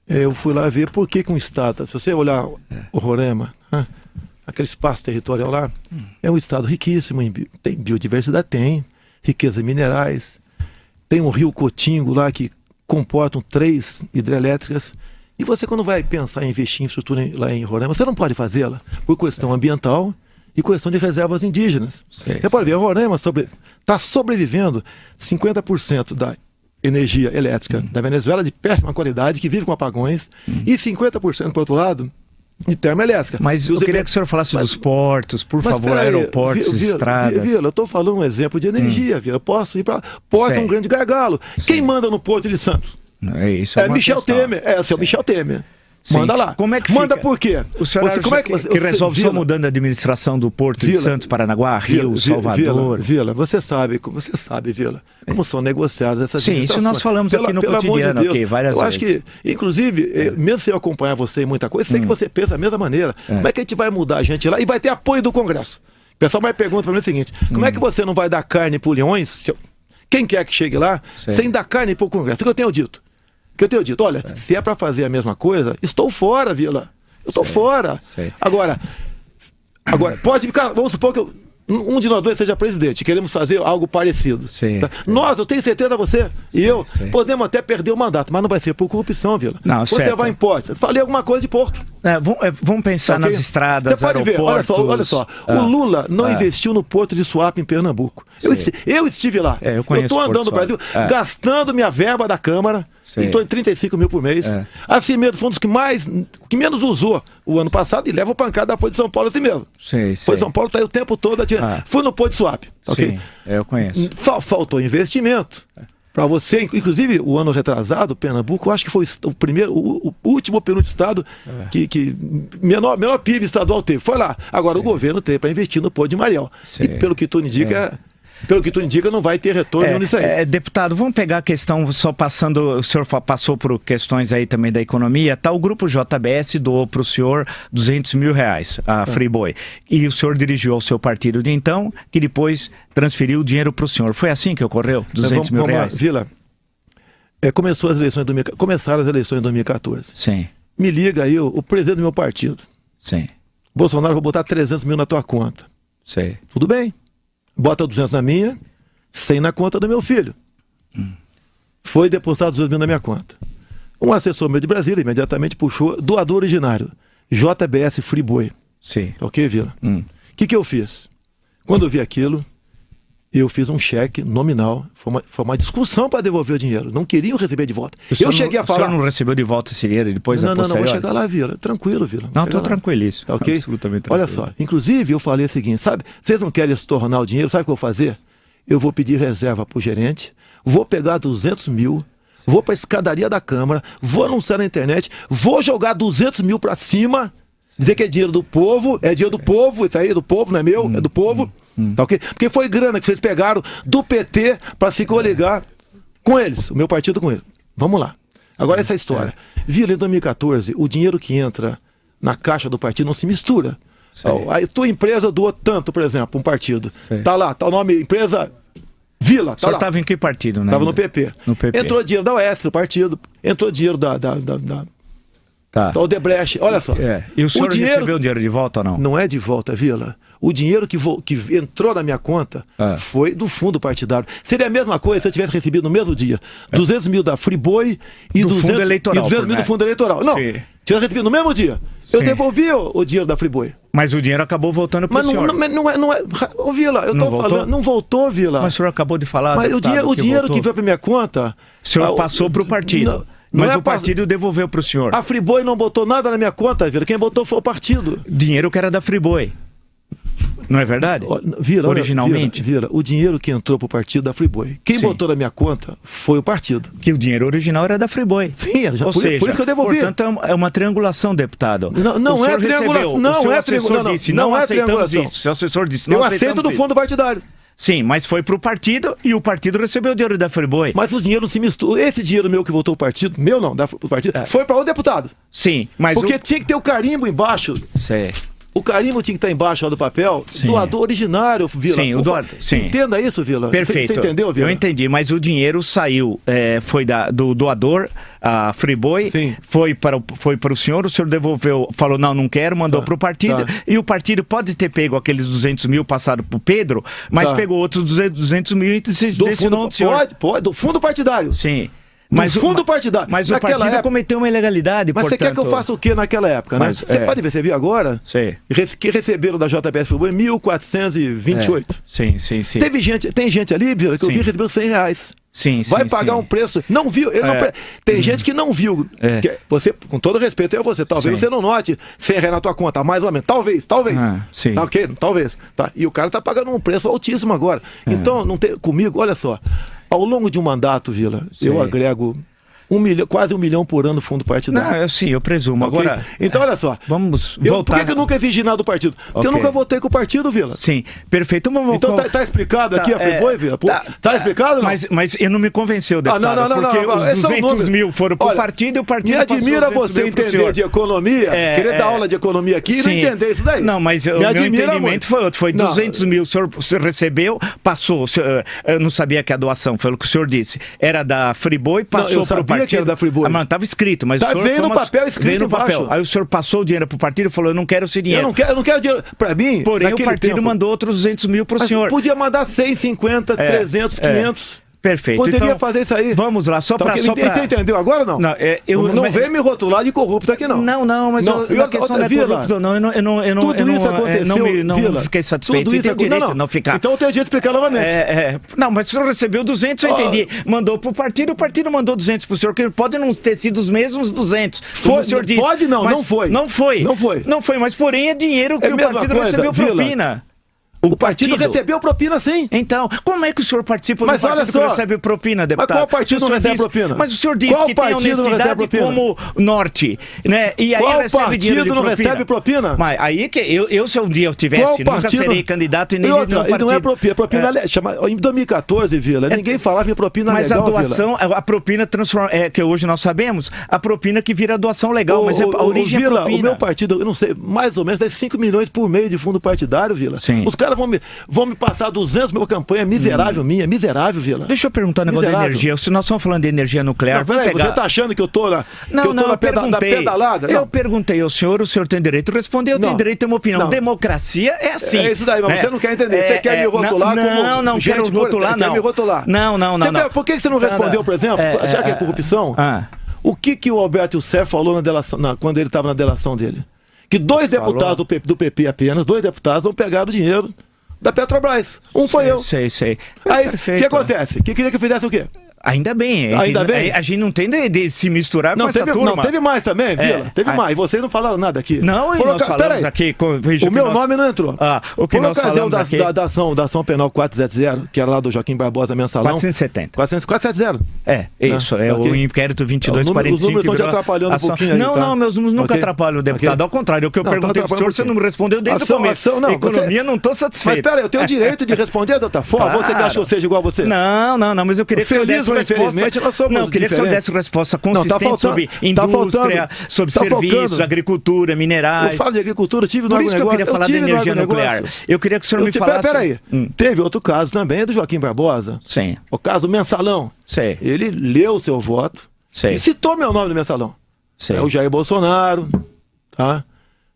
eu fui lá ver por que um estado, se você olhar o Roraima, aquele espaço territorial lá, é um estado riquíssimo, tem biodiversidade, tem riqueza minerais, tem um rio Cotingo lá que comportam 3 hidrelétricas. E você, quando vai pensar em investir em infraestrutura lá em Roraima, você não pode fazê-la por questão ambiental e questão de reservas indígenas. Você pode ver, a Roraima está sobrevivendo 50% da energia elétrica da Venezuela de péssima qualidade, que vive com apagões, e 50%, por outro lado, de termoelétrica.
Mas eu queria que o senhor falasse dos portos, por favor, aeroportos, estradas.
Vila, eu estou falando um exemplo de energia, Vila. Eu posso ir para... Porto é um grande gargalo. Quem manda no Porto de Santos?
Isso é
Michel Temer. É o seu Michel Temer. Manda lá.
Como é que
manda
fica?
Por quê?
O senhor acha que resolve só mudando a administração do Porto de Santos, Paranaguá, Rio, Salvador?
Vila, você sabe, Vila, como são negociadas essas
administrações. Sim, isso nós falamos aqui no cotidiano, várias vezes.
Eu acho que, inclusive, mesmo sem eu acompanhar você em muita coisa, sei que você pensa da mesma maneira. Como é que a gente vai mudar a gente lá? E vai ter apoio do Congresso. O pessoal mais pergunta para mim o seguinte, como é que você não vai dar carne para leões, quem quer que chegue lá, sem dar carne para o Congresso? O que eu tenho dito? Olha, se é para fazer a mesma coisa, estou fora, Vila. Eu estou fora. Agora, pode ficar, vamos supor que um de nós dois seja presidente, queremos fazer algo parecido. Tá? Nós, eu tenho certeza, você e eu, podemos até perder o mandato, mas não vai ser por corrupção, Vila. Você vai em hipótese. Falei alguma coisa de Porto.
Vamos pensar nas estradas,
você pode
aeroportos...
ver, olha só. O Lula não investiu no Porto de Suape, em Pernambuco. Eu estive lá. Eu estou andando no Brasil, gastando minha verba da Câmara, estou em 35 mil por mês. Assim mesmo, foi um dos que menos usou o ano passado, e leva pancada da Folha de São Paulo assim mesmo. Folha de São Paulo está aí o tempo todo atirando. Fui no Porto de Suape.
Sim, eu conheço.
Faltou investimento. Para você, inclusive, o ano retrasado, Pernambuco, eu acho que foi o último penúltimo estado que menor PIB estadual teve. Foi lá. Agora o governo teve para investir no Porto de Mariel. E pelo que tu indica... Pelo que tu indica, não vai ter retorno nisso aí.
Deputado, vamos pegar a questão, só passando, o senhor passou por questões aí também da economia, o grupo JBS doou para o senhor R$200 mil, a Friboi, e o senhor dirigiu ao seu partido de então, que depois transferiu o dinheiro para o senhor. Foi assim que ocorreu? R$200 mil?
Vila, começaram as eleições em 2014.
Sim.
Me liga aí o presidente do meu partido.
Sim.
Bolsonaro, vou botar 300 mil na tua conta.
Sim.
Tudo bem. Bota 200 na minha, 100 na conta do meu filho. Foi depositado 200 mil na minha conta. Um assessor meu de Brasília imediatamente puxou doador originário, JBS Friboi.
Sim.
Ok, Vila? O que eu fiz? Quando eu vi aquilo, eu fiz um cheque nominal. Foi uma discussão para devolver o dinheiro. Não queriam receber de volta. Eu cheguei a falar...
O senhor não recebeu de volta esse dinheiro depois da posterior?
Não, vou chegar lá, Vila. Tranquilo, Vila.
Não, estou tranquilíssimo.
Ok?
Absolutamente tranquilo.
Olha só, inclusive eu falei o seguinte, sabe? Vocês não querem estornar o dinheiro, sabe o que eu vou fazer? Eu vou pedir reserva para o gerente, vou pegar 200 mil, vou pra escadaria da Câmara, vou anunciar na internet, vou jogar 200 mil pra cima, dizer que é dinheiro do povo, isso aí é do povo, não é meu, é do povo, tá ok? Porque foi grana que vocês pegaram do PT pra se coligar com eles, o meu partido com eles. Vamos lá. Agora essa história. Vila, em 2014, o dinheiro que entra na caixa do partido não se mistura. A tua empresa doou tanto, por exemplo, um partido. Tá lá, tá o nome, empresa Vila. Tá
Só
lá.
Tava em que partido, né?
Tava no PP. Entrou dinheiro da OS, do partido. Entrou dinheiro da Odebrecht. Olha só.
E o senhor recebeu o dinheiro de volta ou não?
Não é de volta, Vila. O dinheiro que entrou na minha conta foi do fundo partidário. Seria a mesma coisa se eu tivesse recebido no mesmo dia 200 mil da Friboi e 200 mil do fundo eleitoral. Não, tivesse recebido no mesmo dia. Eu devolvi o dinheiro da Friboi.
Mas o dinheiro acabou voltando para o senhor.
Mas não é. Ô, Vila, eu tô falando. Não voltou, Vila.
Mas o senhor acabou de falar.
Mas o dinheiro que veio para minha conta.
O senhor passou para o partido. Mas o partido devolveu para o senhor.
A Friboi não botou nada na minha conta, Vila. Quem botou foi o partido.
Dinheiro que era da Friboi. Não é verdade?
Vila,
originalmente.
Vila, o dinheiro que entrou pro partido da Friboi. Quem botou na minha conta foi o partido.
Que o dinheiro original era da Friboi.
Sim, por isso que eu devolvi.
Portanto, é uma triangulação, deputado.
Não é triangulação. Não é triangulação.
Não é triangulação. O assessor disse, não
eu aceito do fundo partidário.
Sim, mas foi pro partido e o partido recebeu o dinheiro da Friboi.
Mas o dinheiro não se mistura. Esse dinheiro meu que voltou pro partido, meu não, do partido, foi para o deputado.
Sim, mas
porque tinha que ter o carimbo embaixo.
Sim.
O carimbo tinha que estar embaixo do papel.
Sim.
Doador originário, Vila.
Sim, o doador. Sim.
Entenda isso, Vila.
Perfeito.
Você entendeu, Vila?
Eu entendi, mas o dinheiro saiu, foi do doador, a Friboi, foi para o senhor devolveu, falou não quero, mandou para o partido, e o partido pode ter pego aqueles 200 mil passado para o Pedro, mas pegou outros 200 mil e destinou do senhor.
Pode, do fundo partidário.
Sim.
Mas o fundo partidário.
Mas o partido cometeu uma ilegalidade,
mas você quer que eu faça o que naquela época, né? Você pode ver, você viu agora?
Sim.
Que receberam da JBS Friboi 1.428.
Sim.
Tem gente ali, Vila, que eu vi recebeu R$100.
Sim,
vai pagar um preço. Não viu. Tem gente que não viu. Você, com todo respeito a você, talvez você não note R$100 na tua conta, mais ou menos. Talvez.
Sim.
Tá ok? Talvez. Tá. E o cara tá pagando um preço altíssimo agora. Então, não tem, comigo, olha só. Ao longo de um mandato, Vila, eu agrego quase 1 milhão por ano no fundo partidário.
Não, eu presumo. Okay? Agora,
então, olha só.
Vamos voltar.
Por que eu nunca exigi nada do partido? Porque eu nunca votei com o partido, Vila.
Sim, perfeito.
Então tá explicado aqui a Friboi, Vila? Tá explicado, não?
Mas ele não me convenceu, deputado.
Não.
Porque os 200 mil foram pro partido e o partido
me admira você entender de economia, querer dar aula de economia aqui e não entender isso daí.
Não, mas o meu entendimento foi outro. Foi 200 mil, o senhor recebeu, passou. Eu não sabia que a doação, foi o que o senhor disse. Era da Friboi, passou pro partido.
Que era da Friboi.
Estava escrito, mas
veio no papel escrito.
Veio no papel. Aí o senhor passou o dinheiro pro partido e falou: eu não quero esse dinheiro.
Eu não quero dinheiro. Pra mim,
porém, o partido mandou outros 200 mil pro senhor.
Podia mandar 100, 50, 300, 500.
Perfeito.
Poderia
então,
fazer isso aí.
Vamos lá, só para...
Você entendeu agora ou não? Não vem me rotular de corrupto aqui, não.
Não, mas a questão não é corrupto, não.
Tudo isso aconteceu,
não fiquei satisfeito. E tenho direito de não ficar.
Então eu tenho direito de explicar novamente.
Não, mas o senhor recebeu 200, eu entendi. Mandou pro partido, o partido mandou 200 pro senhor, que pode não ter sido os mesmos 200.
Foi, o senhor disse. Pode não, não foi.
Não foi, mas porém é dinheiro que o partido recebeu propina.
O partido recebeu propina, sim.
Então, como é que o senhor participa do partido que recebe propina, deputado?
Mas qual partido não recebe propina?
Mas o senhor disse que tem honestidade como norte, né? E aí
qual
recebe dinheiro de propina.
Qual partido não recebe propina?
Mas aí que eu se um dia eu tivesse, nunca serei candidato e nem de nenhum partido.
Não é propina, em 2014, Vila, ninguém falava em propina legal,
mas a doação, a propina transforma, que hoje nós sabemos, a propina que vira doação legal, mas a origem é propina.
O meu partido, eu não sei, mais ou menos, é 5 milhões por mês de fundo partidário, Vila.
Sim.
Os caras vão me passar 200 mil campanha miserável minha, miserável, Vila.
Deixa eu perguntar um negócio da energia. Se nós estamos falando de energia nuclear,
peraí, você tá achando que eu tô na pedalada?
Eu perguntei ao senhor, o senhor tem direito de responder, eu tenho direito a uma opinião. Não. Democracia é assim.
É isso daí, mas você não quer entender. Você quer me rotular como...
Não quero rotular, não.
Quer me rotular.
Não.
Por que você não respondeu, por exemplo, já que é corrupção, o que o Alberto Youssef falou na delação, quando ele estava na delação dele? Que 2 deputados do PP apenas, 2 deputados não pegaram dinheiro da Petrobras. Foi eu.
Sei.
Aí, o que acontece? Que queria que eu fizesse o quê?
Ainda bem.
Ainda bem.
A gente não tem de se misturar
Não,
com essa turma.
Não, teve mais também, Vila. Teve mais. E vocês não falaram nada aqui.
Não, e nós falamos aqui...
O meu nome não entrou.
O que
Por
nós
ocasião
falamos aqui...
da ação penal 470, que era lá do Joaquim Barbosa Mensalão.
470.
470.
Isso. É o inquérito 2245.
Os números estão te atrapalhando um pouquinho aí,
Não, meus números nunca atrapalham, deputado. Ao contrário, o que eu perguntei pro senhor, você não me respondeu desde o começo. Economia, não estou satisfeito.
Mas peraí, eu tenho o direito de responder de outra forma? Você que acha que eu seja igual a você?
Não, mas eu queria que o senhor desse resposta...
nós somos
Não, queria que o senhor desse resposta consistente sobre indústria, sobre serviços, agricultura, minerais.
Eu falo de agricultura, tive no agronegócio.
Por isso que eu queria falar de energia nuclear. Eu queria que o senhor me falasse...
Peraí, teve outro caso também, do Joaquim Barbosa.
Sim.
O caso Mensalão.
Sim.
Ele leu o seu voto e citou meu nome no Mensalão.
Sim.
É o Jair Bolsonaro, tá?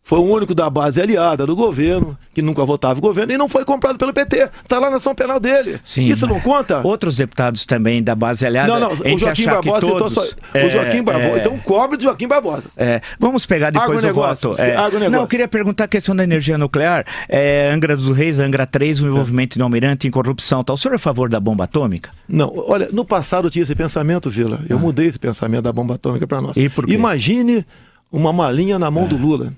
Foi o único da base aliada do governo, que nunca votava o governo, e não foi comprado pelo PT. Está lá na ação penal dele.
Sim,
isso não conta?
Outros deputados também da base aliada...
Não, o Joaquim Barbosa citou só... O Joaquim Barbosa. Então cobre do Joaquim Barbosa.
Vamos pegar depois o voto. Não, eu queria perguntar a questão da energia nuclear. Angra dos Reis, Angra 3, o envolvimento do Almirante em corrupção. Tal. O senhor é a favor da bomba atômica?
Não, olha, no passado eu tinha esse pensamento, Vila. Eu mudei esse pensamento da bomba atômica para nós.
E por quê?
Imagine... uma malinha na mão do Lula.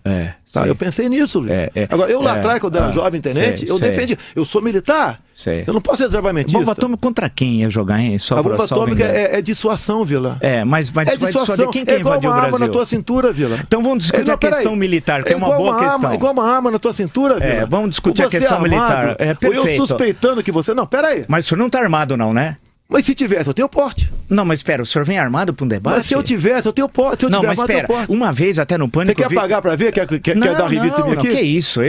Tá? Eu pensei nisso, Lula. Agora, eu lá atrás, quando eu era jovem tenente, eu defendi. Eu sou militar. Eu não posso ser desarmamentista.
Bomba atômica contra quem ia jogar, hein?
A bomba atômica é dissuasão, Vila.
Mas vai dissuadir quem invadiu o Brasil?
É igual uma arma na tua cintura, Vila.
Então vamos discutir a questão militar, que é uma boa questão.
É igual uma arma na tua cintura, Vila.
Vamos discutir a questão militar.
Perfeito. Eu suspeitando que você... Não, peraí.
Mas o senhor não está armado não, né?
Mas se tivesse, eu tenho porte.
Não, mas espera, o senhor vem armado para um debate?
Mas se eu tivesse, eu tenho porte. Se eu tiver armado, eu tenho porte.
Uma vez até no Pânico...
Você quer pagar para ver? Quer dar revista aqui?
Não, que isso?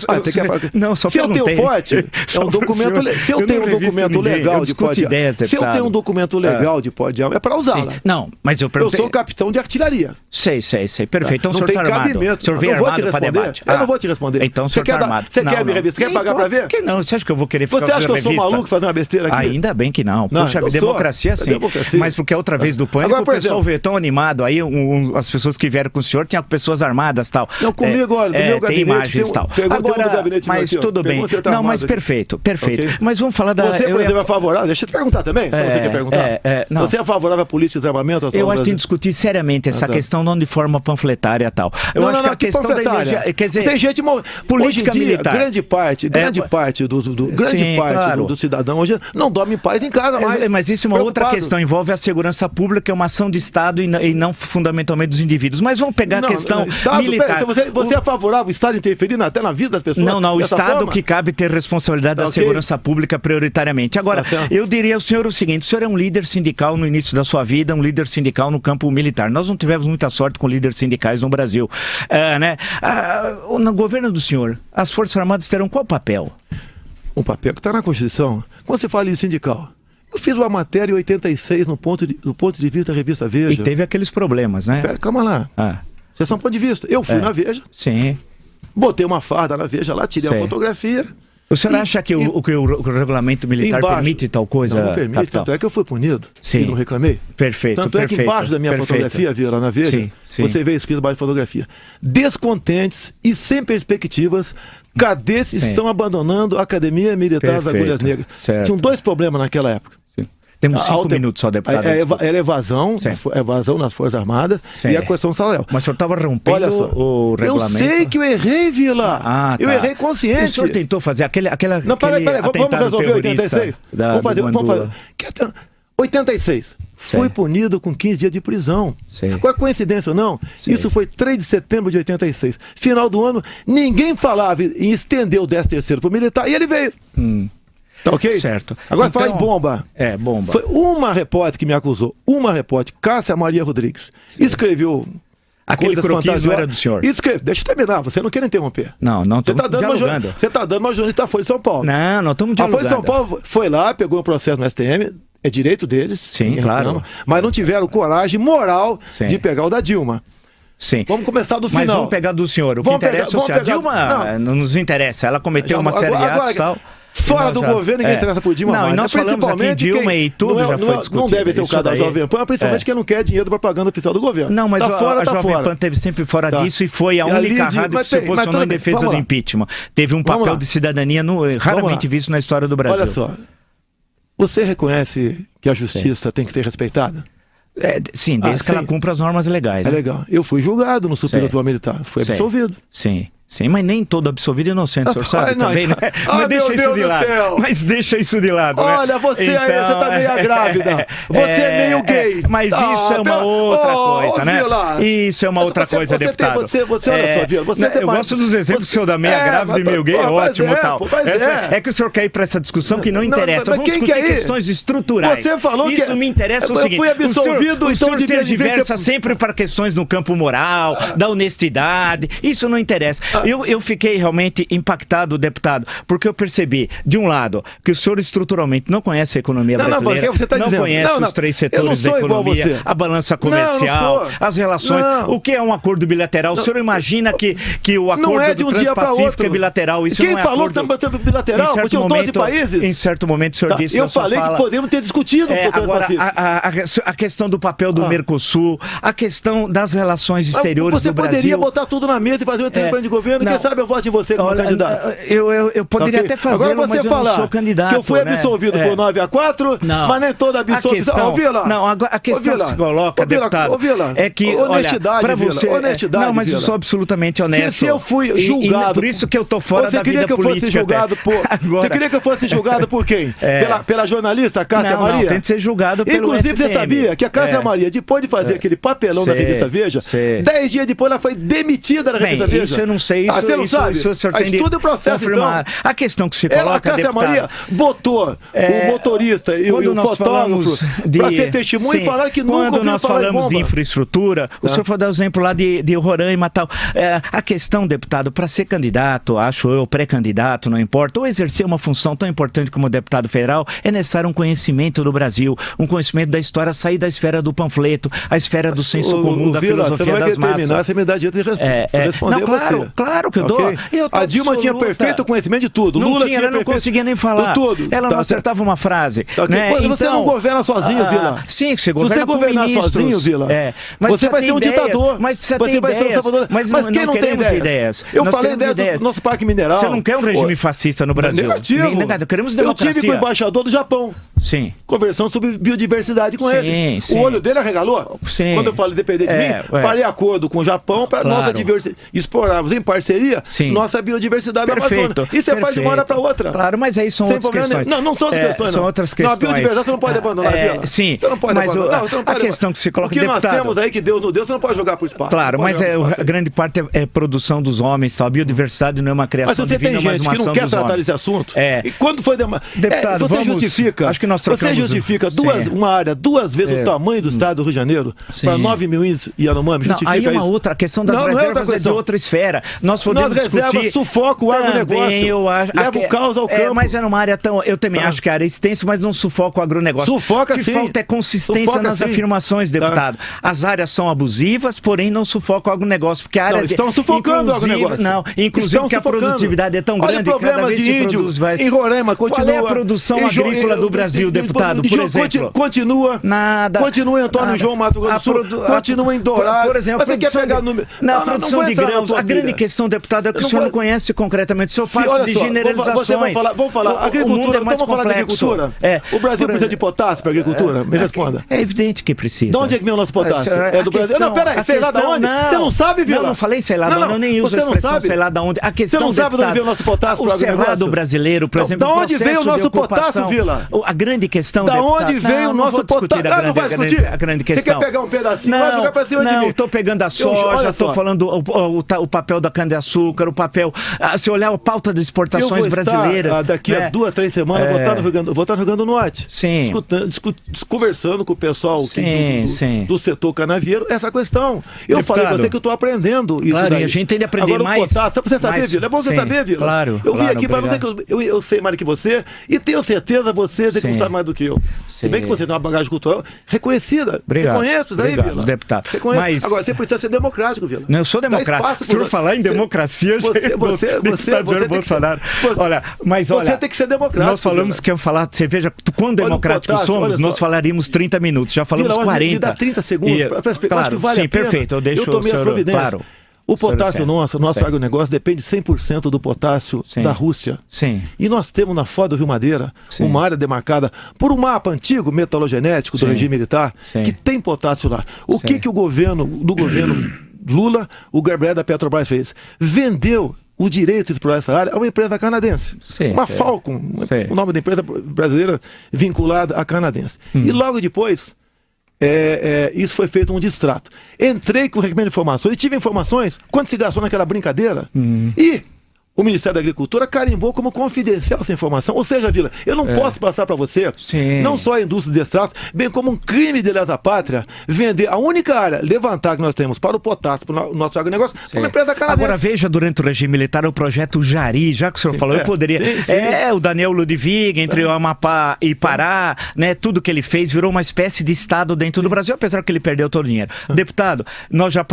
Você quer pagar?
Não, só
se eu tenho porte, é um documento... Se eu tenho um documento legal de porte... Se eu tenho um documento legal de porte, é para usá-la.
Não, mas eu perguntei...
Eu sou capitão de artilharia.
Sei. Perfeito. Então o senhor está armado. O senhor vem armado para debate.
Eu não vou te responder.
Então o senhor está armado.
Você quer minha revista? Quer pagar para ver?
Que não? Você acha que eu vou querer ficar
Você acha que eu sou maluco fazer uma besteira aqui?
Ainda bem que não. Poxa, democracia sim. Mas porque a outra vez do Pânico, o pessoal veio tão animado, aí as pessoas que vieram com o senhor tinham pessoas armadas e tal.
Não, comigo, olha, do meu gabinete.
Tem imagens e tal. Agora, mas tudo bem. Não, mas perfeito. Mas vamos falar da...
Você, por exemplo, é favorável? Deixa eu te perguntar também, se você quer perguntar. Você é favorável à política de desarmamento?
Eu acho que tem que discutir seriamente essa questão, não de forma panfletária e tal. Eu acho que a questão da energia... Quer dizer,
tem gente...
política militar.
Grande parte do cidadão hoje não dorme em paz em casa mais.
Mas isso é uma outra questão, envolve a segurança pública, é uma ação de Estado e não fundamentalmente dos indivíduos. Mas vamos pegar a questão militar.
Você é favorável ao Estado interferir até na vida das pessoas?
Não, o Estado que cabe ter responsabilidade da segurança pública prioritariamente. Agora, eu diria ao senhor o seguinte, o senhor é um líder sindical no início da sua vida, um líder sindical no campo militar. Nós não tivemos muita sorte com líderes sindicais no Brasil. No governo do senhor, as Forças Armadas terão qual papel?
Um papel que está na Constituição. Quando você fala em sindical... Eu fiz uma matéria em 86 do ponto de vista da revista Veja.
E teve aqueles problemas, né?
Pera, calma lá. Você é só um ponto de vista. Eu fui na Veja.
Sim.
Botei uma farda na Veja lá, tirei a fotografia.
O senhor acha que o regulamento militar permite tal coisa?
Não permite, tanto é que eu fui punido e não reclamei.
Perfeito.
Tanto é que embaixo da minha fotografia, viu lá na Veja, você vê escrito embaixo da fotografia: descontentes e sem perspectivas, cadetes estão abandonando a Academia Militar das Agulhas Negras. Tinham dois problemas naquela época.
Temos 5 minutos só, deputado.
Era evasão nas Forças Armadas e a questão salarial.
Mas o senhor estava rompendo o regulamento?
Eu sei que eu errei, Vila. Eu errei consciente.
O senhor tentou fazer aquela...
Não, peraí, vamos resolver 86? Vamos fazer. 86. Fui punido com 15 dias de prisão. Qual é a coincidência ou não? Isso foi 3 de setembro de 86. Final do ano, ninguém falava em estender o 13º para o militar e ele veio. Tá ok?
Certo.
Agora então, fala em bomba.
Bomba.
Foi uma repórter que me acusou. Uma repórter, Cássia Maria Rodrigues. Escreveu
aquele croquis era do senhor.
Deixa eu terminar, você não quer interromper.
Não estamos dialogando.
Você está dando uma jornalista da Folha de São Paulo.
Não estamos dialogando.
A Folha de São Paulo foi lá, pegou um processo no STM, é direito deles.
Sim, claro.
Mas não tiveram coragem moral de pegar o da Dilma.
Sim.
Vamos começar do final.
Mas vamos pegar do senhor. O que interessa é o senhor. A Dilma não nos interessa. Ela cometeu uma série de atos e tal.
Fora do governo, ninguém interessa por Dilma.
Não, e nós falamos aqui Dilma e tudo já foi discutido.
Não deve ser o caso da Jovem Pan, principalmente quem não quer dinheiro da propaganda oficial do governo.
Não, mas a Jovem Pan teve sempre fora disso e foi a única rádio que se posicionou em defesa do impeachment. Teve um papel de cidadania raramente visto na história do Brasil.
Olha só, Você reconhece que a justiça tem que ser respeitada?
Sim, desde que ela cumpra as normas legais.
É
né?
legal. Eu fui julgado no Supremo Tribunal Militar. Fui absolvido.
Sim. Sim, mas nem todo absolvido é inocente, o senhor sabe também, né? Mas deixa isso de lado. Mas deixa isso de lado, né?
Olha, você
então,
aí, você tá meio grávida. Você é meio gay.
Mas isso é uma outra coisa, né? Isso é uma outra coisa, deputado.
Você olha só, Vila,
eu gosto dos exemplos do senhor da meia grávida e meio gay, ótimo e tal. É que o senhor quer ir pra essa discussão que não interessa. Vamos discutir questões estruturais.
Você falou que...
Isso me interessa o seguinte.
Eu fui absolvido,
o senhor tergiversa sempre para questões no campo moral, da honestidade. Isso não interessa. Eu fiquei realmente impactado, deputado, porque eu percebi, de um lado, que o senhor estruturalmente não conhece a economia brasileira, não conhece os três setores da economia, a balança comercial, as relações, o que é um acordo bilateral. O senhor imagina que o acordo do Transpacífico é bilateral? Isso
quem
não é
falou
acordo...
que é bilateral? Tinham 12 países?
Em certo momento o senhor disse...
Eu falei que podemos ter discutido o Transpacífico.
Agora, a questão do papel do Mercosul, a questão das relações exteriores do Brasil...
Você poderia botar tudo na mesa e fazer um entrevista de governo, quem sabe eu voto em você como candidato.
Eu poderia até fazer, mas eu não sou candidato.
Que eu fui absolvido por 9-4, mas nem toda absolvição.
A questão que se coloca, deputado, é que,
honestidade,
para você...
honestidade,
não, mas eu sou absolutamente honesto.
Se eu fui julgado...
Por isso que eu tô fora da vida política.
Você queria que eu fosse julgado por quem? Pela jornalista Cássia Maria?
Não, tem que ser julgado pelo
Inclusive, você sabia que a Cássia Maria, depois de fazer aquele papelão da revista Veja, 10 dias depois ela foi demitida da revista Veja.
Isso eu não sei,
você não sabe?
Isso o senhor tem de confirmar. Então, a questão que se coloca,
a Cássia Maria botou o motorista e o fotógrafo para ser testemunho e falar que nunca ouviu falar de bomba.
Quando nós falamos de infraestrutura, o senhor foi dar o exemplo lá de Roraima e tal. A questão, deputado, para ser candidato, acho eu, pré-candidato, não importa, ou exercer uma função tão importante como deputado federal, é necessário um conhecimento do Brasil, um conhecimento da história, sair da esfera do panfleto, a esfera do senso comum, da filosofia das massas.
Você me dá direito de responder você.
Claro que eu dou.
A Dilma tinha perfeito conhecimento de tudo. Lula tinha,
ela não conseguia nem falar.
Tudo.
Ela não acertava uma frase. Né?
Você não governa sozinho, Vila.
Sim, você
governa. Se você governar sozinho, Vila, você vai ser um ditador.
Mas você vai ser um salvador. Mas quem não tem ideias?
Eu falei ideias do nosso parque mineral.
Você não quer um regime fascista no Brasil?
Negativo.
Queremos democracia.
Eu tive com o embaixador do Japão.
Sim.
Conversando sobre biodiversidade com ele.
Sim.
O olho dele arregalou.
Sim.
Quando eu falei depender de mim, farei acordo com o Japão para nós explorarmos em parceria nossa biodiversidade na Amazônia. E você faz de uma hora para outra.
Claro, mas aí são outras questões.
Não são outras questões.
São outras questões.
Na biodiversidade você não pode abandonar, Vila.
Sim.
Você não pode abandonar.
A questão que se coloca,
o que nós temos aí que Deus nos deu, você não pode jogar para o espaço.
Claro, mas a grande parte é produção dos homens, tal. A biodiversidade não é uma criação divina, mas uma ação dos homens. Mas você tem gente que não quer tratar desse assunto. E quando foi deputado,
você justifica.
Acho que nós trocamos.
Você justifica uma área duas vezes o tamanho do estado do Rio de Janeiro para 9 mil índios e Yanomami.
Não, aí é uma outra. A questão das reservas é de outra esfera. Nós podemos discutir.
Reservas sufocam o agronegócio.
Eu acho.
Leva o caos ao campo.
Mas é numa área tão. Eu também acho que a área é extensa, mas não sufoca o agronegócio.
Sufoca sim.
O que falta é consistência nas afirmações, deputado. As áreas são abusivas, porém não sufocam o agronegócio. Porque a área
estão sufocando o agronegócio.
Não, inclusive porque a produtividade é tão grande que cada vez se produz mais.
Em Roraima, continua.
Qual é a produção agrícola do Brasil, deputado, por exemplo?
Continua.
Nada.
Continua em Antônio João, Mato Grosso do Sul. Continua em Dourado.
Por exemplo,
você quer pegar número.
Na produção de grãos. A grande questão, deputado, é que o senhor não conhece concretamente. O senhor faz de generalizações.
Vamos falar. Agricultura. Vamos falar de agricultura. O Brasil precisa de potássio para agricultura? Me responda.
É evidente que precisa.
De onde é que vem o nosso potássio? É do Brasil? Não, peraí. Sei lá da onde? Você não sabe, Vila?
Não falei sei lá da onde. Eu nem uso a expressão sei lá da onde. A questão,
você não sabe de onde vem o nosso potássio para o agronegócio?
O Cerrado brasileiro, por exemplo.
Da onde veio o nosso potássio, Vila?
A grande questão,
da onde veio o nosso potássio?
Não vai discutir a grande questão.
Você quer pegar um pedacinho? Vai jogar pra cima de mim.
Não, estou pegando a soja, estou falando o papel da cana-de-açúcar, o papel... Se olhar a pauta de exportações brasileiras...
Daqui a 2, 3 semanas vou estar no Rio Grande do Norte.
Sim.
Conversando com o pessoal do setor canavieiro, essa questão. Eu falei pra você que eu estou aprendendo isso.
Claro, e a gente tem de aprender mais.
Só pra você saber, Vila. É bom você saber, Vila.
Claro.
Eu vim aqui para não dizer que eu sei mais do que você e tenho certeza você que não sabe mais do que eu. Se bem que você tem uma bagagem cultural reconhecida. Reconheço isso aí, Vila.
Deputado.
Mas... Agora, você precisa ser democrático, Vila.
Não, eu sou democrático. Se eu falar em democracia, você Bolsonaro. Olha,
você tem que ser democrático.
Nós falamos que eu falar, você veja, quão democráticos somos, nós falaríamos 30 minutos, já falamos 40.
Me dá 30 segundos para explicar. Acho que vale a pena.
Sim, perfeito, eu deixo
tomei as providências.
Claro.
O potássio nosso agronegócio depende 100% do potássio da Rússia.
Sim.
E nós temos na Foz do Rio Madeira uma área demarcada por um mapa antigo, metalogenético do regime militar, que tem potássio lá. O que o governo Lula, o Gabriel da Petrobras fez? Vendeu o direito de explorar essa área a uma empresa canadense. Uma Falcon, o nome da empresa brasileira vinculada à canadense. E logo depois, isso foi feito um distrato. Entrei com o requerimento de informações e tive informações quanto se gastou naquela brincadeira. E o Ministério da Agricultura carimbou como confidencial essa informação. Ou seja, Vila, eu não posso passar para você, não só a indústria de extrato, bem como um crime de lesa pátria, vender a única área, levantar que nós temos para o potássio, para o nosso agronegócio, para uma empresa canadense.
Agora veja, durante o regime militar, o projeto Jari, já que o senhor falou, eu poderia... o Daniel Ludwig, entre o Amapá e Pará, né, tudo que ele fez virou uma espécie de Estado dentro do Brasil, apesar que ele perdeu todo o dinheiro. Deputado, nós já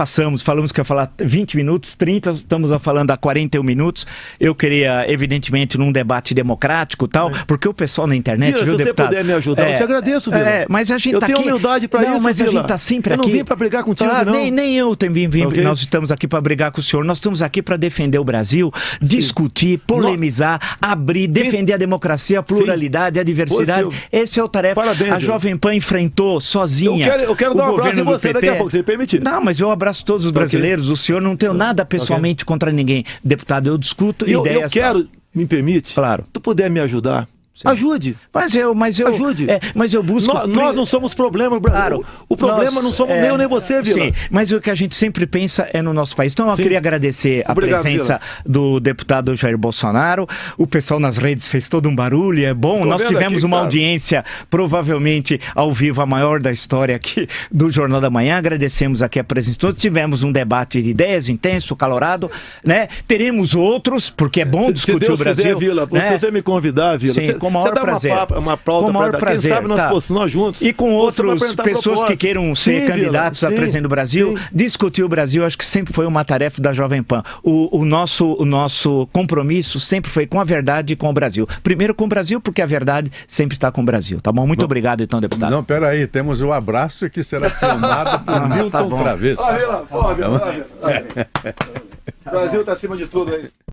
falamos que ia falar 20 minutos, 30, estamos falando há 41 minutos. Eu queria, evidentemente, num debate democrático e tal, porque o pessoal na internet,
Vila,
viu,
se
deputado?
você puder me ajudar, eu te agradeço, Vila.
Mas a gente
eu
tá
tenho
aqui...
humildade para isso,
mas
Vila.
a gente tá sempre aqui...
Eu não vim para brigar contigo, não.
Nem eu também vim. Nós estamos aqui para brigar com o senhor. Nós estamos aqui para defender o Brasil, discutir, polemizar, abrir, defender a democracia, a pluralidade, a diversidade. Esse é o tarefa.
Parabéns,
a Jovem Pan enfrentou sozinha
eu quero dar um abraço em você daqui a pouco, se me permitir.
Não, mas eu abraço todos os brasileiros. O senhor não tem nada pessoalmente contra ninguém. Deputado, eu discuto ideias.
Eu quero, me permite?
Claro.
Se tu puder me ajudar, ajude.
Mas eu
ajude.
Mas eu busco.
Nós não somos problema, Brasil. Claro, o problema não somos nem eu nem você, Vila.
Sim, mas o que a gente sempre pensa é no nosso país. Então eu queria agradecer a presença do deputado Jair Bolsonaro. O pessoal nas redes fez todo um barulho, é bom. Nós tivemos uma audiência, provavelmente ao vivo, a maior da história aqui do Jornal da Manhã. Agradecemos aqui a presença de todos. Tivemos um debate de ideias intenso, calorado, né? Teremos outros, porque é bom discutir o Brasil.
Quiser, Vila, se você me convidar, Vila.
Sim, com o maior prazer.
Uma pauta
com o maior prazer.
Quem sabe nós juntos.
E com outras pessoas que queiram ser candidatos a presidente do Brasil, discutir o Brasil, acho que sempre foi uma tarefa da Jovem Pan. O nosso compromisso sempre foi com a verdade e com o Brasil. Primeiro com o Brasil, porque a verdade sempre está com o Brasil. Tá bom? Muito obrigado, então, deputado.
Não, peraí, temos o abraço que será filmado por Milton Travesso.
Olha, Vila, o Brasil está acima de tudo aí.